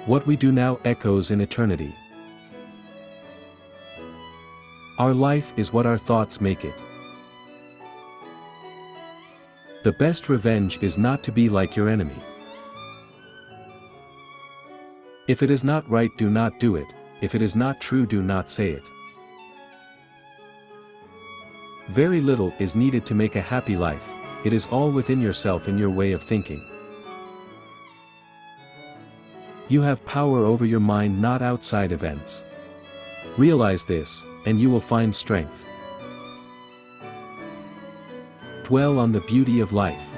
What we do now echoes in eternity. Our life is what our thoughts make it. The best revenge is not to be like your enemy. If it is not right, do not do it. If it is not true, do not say it. Very little is needed to make a happy life. It is all within yourself in your way of thinking. You have power over your mind, not outside events. Realize this, and you will find strength. Dwell on the beauty of life.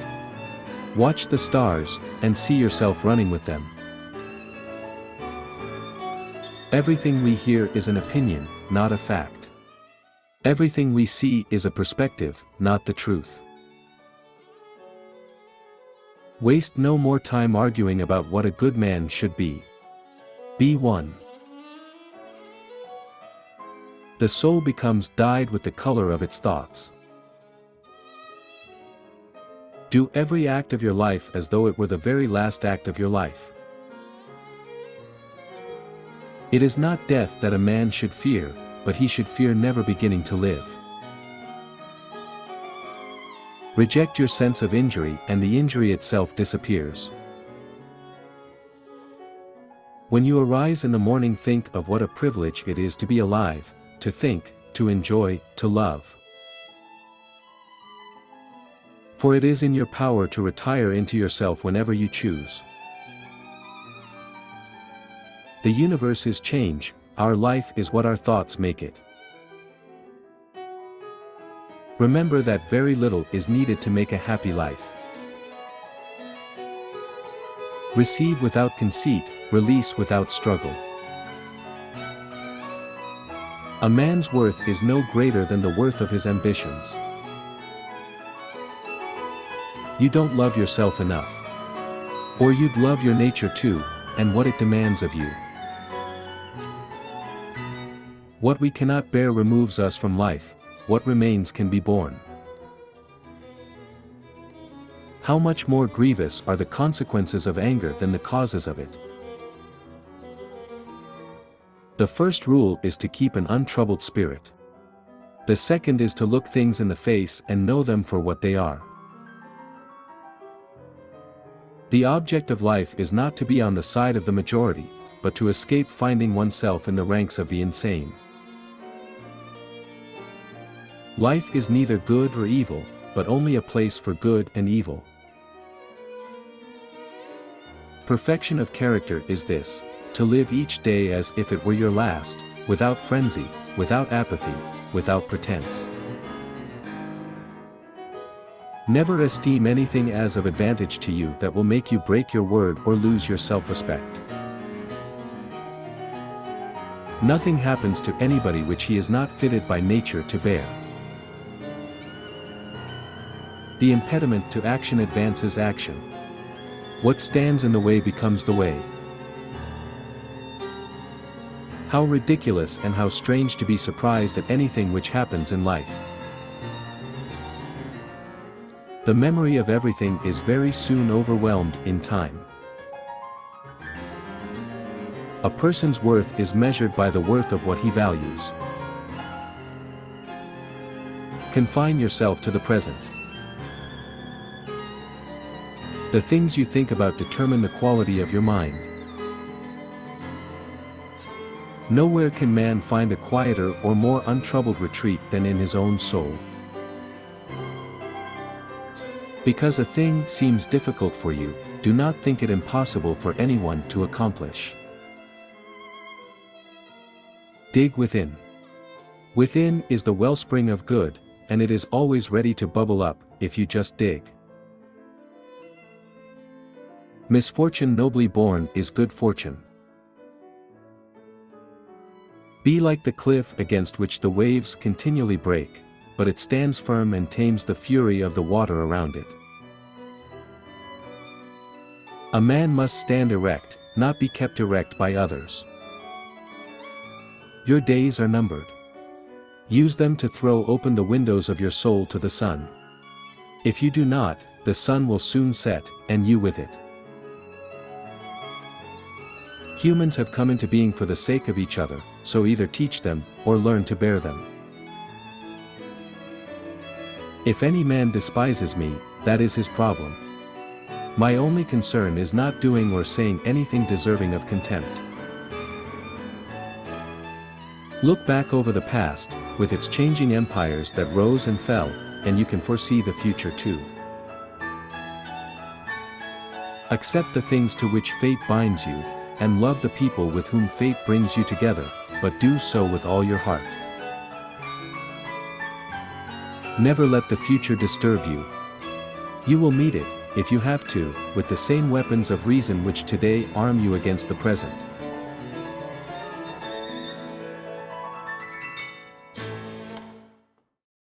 Watch the stars, and see yourself running with them. Everything we hear is an opinion, not a fact. Everything we see is a perspective, not the truth. Waste no more time arguing about what a good man should be. Be one. The soul becomes dyed with the color of its thoughts. Do every act of your life as though it were the very last act of your life. It is not death that a man should fear, but he should fear never beginning to live. Reject your sense of injury and the injury itself disappears. When you arise in the morning, think of what a privilege it is to be alive, to think, to enjoy, to love. For it is in your power to retire into yourself whenever you choose. The universe is change, our life is what our thoughts make it. Remember that very little is needed to make a happy life. Receive without conceit, release without struggle. A man's worth is no greater than the worth of his ambitions. You don't love yourself enough. Or you'd love your nature too, and what it demands of you. What we cannot bear removes us from life, what remains can be borne. How much more grievous are the consequences of anger than the causes of it? The first rule is to keep an untroubled spirit. The second is to look things in the face and know them for what they are. The object of life is not to be on the side of the majority, but to escape finding oneself in the ranks of the insane. Life is neither good or evil, but only a place for good and evil. Perfection of character is this: to live each day as if it were your last, without frenzy, without apathy, without pretense. Never esteem anything as of advantage to you that will make you break your word or lose your self-respect. Nothing happens to anybody which he is not fitted by nature to bear. The impediment to action advances action. What stands in the way becomes the way. How ridiculous and how strange to be surprised at anything which happens in life. The memory of everything is very soon overwhelmed in time. A person's worth is measured by the worth of what he values. Confine yourself to the present. The things you think about determine the quality of your mind. Nowhere can man find a quieter or more untroubled retreat than in his own soul. Because a thing seems difficult for you, do not think it impossible for anyone to accomplish. Dig within. Within is the wellspring of good, and it is always ready to bubble up, if you just dig. Misfortune nobly borne is good fortune. Be like the cliff against which the waves continually break, but it stands firm and tames the fury of the water around it. A man must stand erect, not be kept erect by others. Your days are numbered. Use them to throw open the windows of your soul to the sun. If you do not, the sun will soon set, and you with it. Humans have come into being for the sake of each other, so either teach them, or learn to bear them. If any man despises me, that is his problem. My only concern is not doing or saying anything deserving of contempt. Look back over the past, with its changing empires that rose and fell, and you can foresee the future too. Accept the things to which fate binds you, and love the people with whom fate brings you together, but do so with all your heart. Never let the future disturb you. You will meet it, if you have to, with the same weapons of reason which today arm you against the present.